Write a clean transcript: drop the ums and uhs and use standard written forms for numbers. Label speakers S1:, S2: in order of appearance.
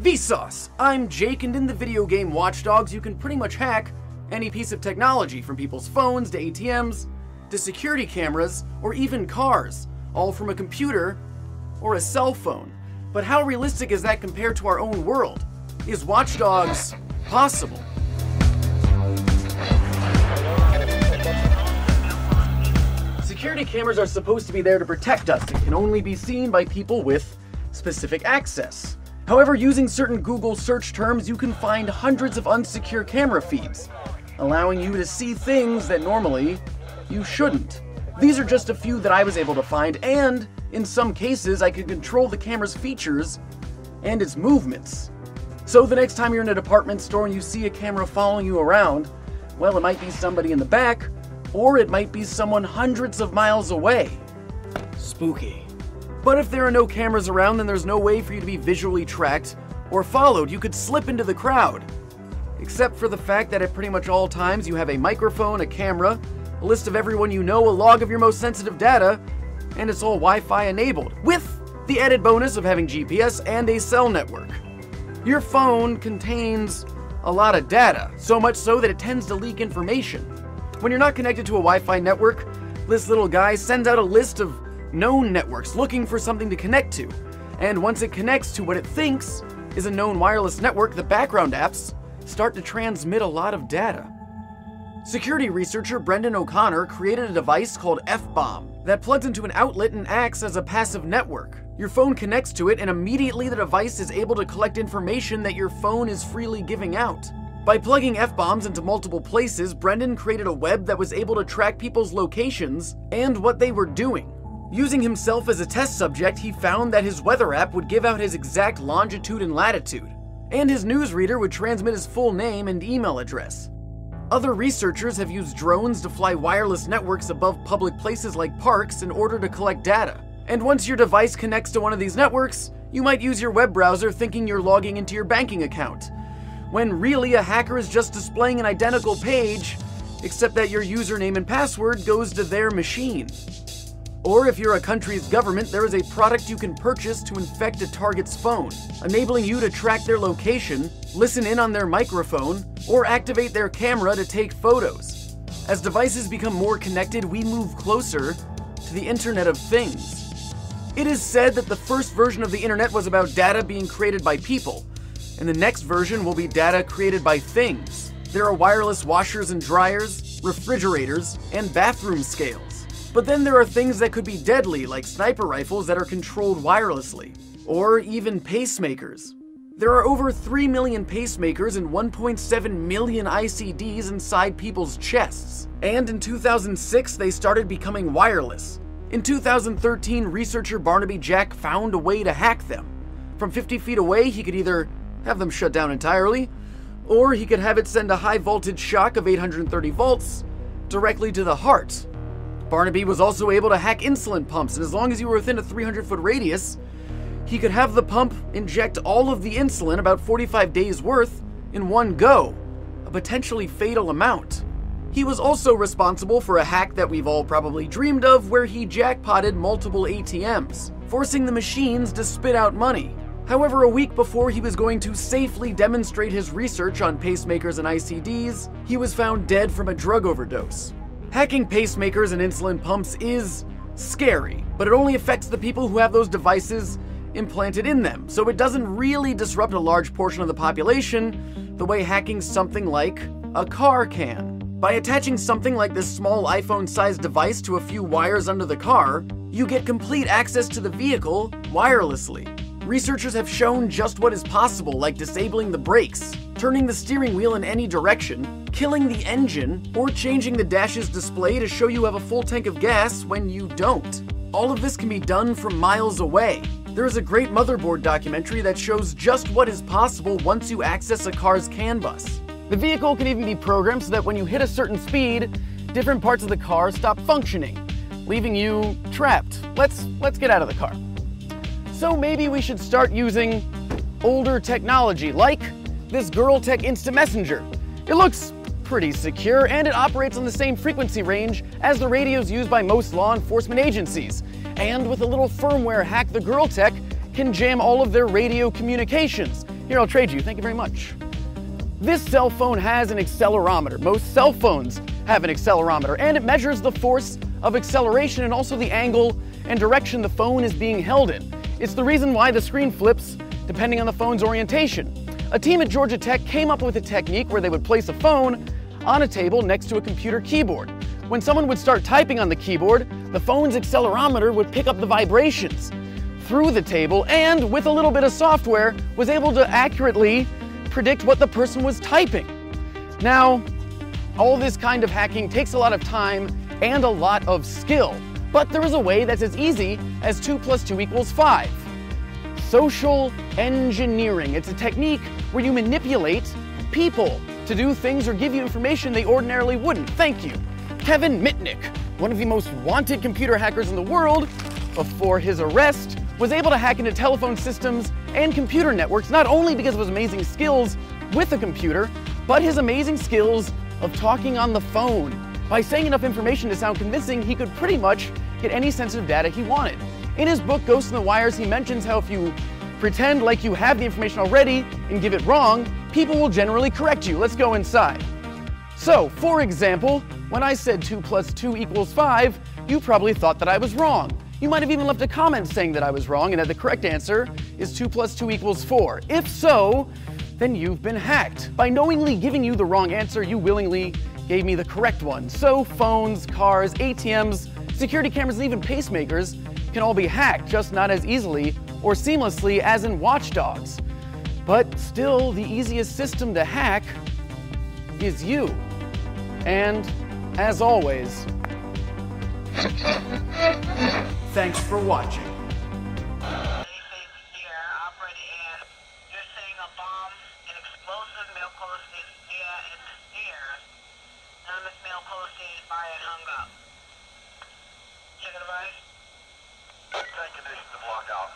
S1: Vsauce! I'm Jake, and in the video game Watch Dogs, you can pretty much hack any piece of technology, from people's phones to ATMs, to security cameras, or even cars, all from a computer or a cell phone. But how realistic is that compared to our own world? Is Watch Dogs possible? Security cameras are supposed to be there to protect us and can only be seen by people with specific access. However, using certain Google search terms, you can find hundreds of unsecure camera feeds, allowing you to see things that normally you shouldn't. These are just a few that I was able to find, and in some cases, I can control the camera's features and its movements. So the next time you're in a department store and you see a camera following you around, well, it might be somebody in the back, or it might be someone hundreds of miles away. Spooky. But if there are no cameras around, then there's no way for you to be visually tracked or followed. You could slip into the crowd. Except for the fact that at pretty much all times you have a microphone, a camera, a list of everyone you know, a log of your most sensitive data, and it's all Wi-Fi enabled, with the added bonus of having GPS and a cell network. Your phone contains a lot of data, so much so that it tends to leak information. When you're not connected to a Wi-Fi network, this little guy sends out a list of known networks looking for something to connect to, and once it connects to what it thinks is a known wireless network, the background apps start to transmit a lot of data. Security researcher Brendan O'Connor created a device called F-bomb that plugs into an outlet and acts as a passive network. Your phone connects to it, and immediately the device is able to collect information that your phone is freely giving out. By plugging F-bombs into multiple places, Brendan created a web that was able to track people's locations and what they were doing. Using himself as a test subject, he found that his weather app would give out his exact longitude and latitude, and his newsreader would transmit his full name and email address. Other researchers have used drones to fly wireless networks above public places like parks in order to collect data. And once your device connects to one of these networks, you might use your web browser thinking you're logging into your banking account, when really a hacker is just displaying an identical page, except that your username and password goes to their machine. Or if you're a country's government, there is a product you can purchase to infect a target's phone, enabling you to track their location, listen in on their microphone, or activate their camera to take photos. As devices become more connected, we move closer to the Internet of Things. It is said that the first version of the Internet was about data being created by people, and the next version will be data created by things. There are wireless washers and dryers, refrigerators, and bathroom scales. But then there are things that could be deadly, like sniper rifles that are controlled wirelessly, or even pacemakers. There are over 3 million pacemakers and 1.7 million ICDs inside people's chests. And in 2006, they started becoming wireless. In 2013, researcher Barnaby found a way to hack them. From 50 feet away, he could either have them shut down entirely, or he could have it send a high voltage shock of 830 volts directly to the heart. Barnaby was also able to hack insulin pumps, and as long as you were within a 300-foot radius, he could have the pump inject all of the insulin, about 45 days worth, in one go, a potentially fatal amount. He was also responsible for a hack that we've all probably dreamed of, where he jackpotted multiple ATMs, forcing the machines to spit out money. However, a week before he was going to safely demonstrate his research on pacemakers and ICDs, he was found dead from a drug overdose. Hacking pacemakers and insulin pumps is scary, but it only affects the people who have those devices implanted in them, so it doesn't really disrupt a large portion of the population the way hacking something like a car can. By attaching something like this small iPhone-sized device to a few wires under the car, you get complete access to the vehicle wirelessly. Researchers have shown just what is possible, like disabling the brakes, turning the steering wheel in any direction, killing the engine, or changing the dash's display to show you have a full tank of gas when you don't. All of this can be done from miles away. There is a great Motherboard documentary that shows just what is possible once you access a car's CAN bus. The vehicle can even be programmed so that when you hit a certain speed, different parts of the car stop functioning, leaving you trapped. Let's get out of the car. So maybe we should start using older technology, like this GirlTech Instant Messenger. It looks pretty secure, and it operates on the same frequency range as the radios used by most law enforcement agencies. And with a little firmware hack, the GirlTech can jam all of their radio communications, Here, I'll trade you. Thank you very much. This cell phone has an accelerometer. Most cell phones have an accelerometer, and it measures the force of acceleration and also the angle and direction the phone is being held in. It's the reason why the screen flips depending on the phone's orientation. A team at Georgia Tech came up with a technique where they would place a phone on a table next to a computer keyboard. When someone would start typing on the keyboard, the phone's accelerometer would pick up the vibrations through the table and, with a little bit of software, was able to accurately predict what the person was typing. Now, all this kind of hacking takes a lot of time and a lot of skill, but there is a way that's as easy as 2 + 2 = 5. Social engineering. It's a technique where you manipulate people to do things or give you information they ordinarily wouldn't. Thank you. Kevin Mitnick, one of the most wanted computer hackers in the world, before his arrest, was able to hack into telephone systems and computer networks, not only because of his amazing skills with a computer, but his amazing skills of talking on the phone. By saying enough information to sound convincing, he could pretty much get any sensitive data he wanted. In his book, Ghosts in the Wires, he mentions how if you pretend like you have the information already and give it wrong, people will generally correct you. Let's go inside. So, for example, when I said 2 + 2 = 5, you probably thought that I was wrong. You might have even left a comment saying that I was wrong and that the correct answer is 2 + 2 = 4. If so, then you've been hacked. By knowingly giving you the wrong answer, you willingly gave me the correct one. So phones, cars, ATMs, security cameras, and even pacemakers can all be hacked, just not as easily or seamlessly as in watchdogs. But still, the easiest system to hack is you. And, as always, thanks for watching.
S2: Check advice. Take conditions to block out.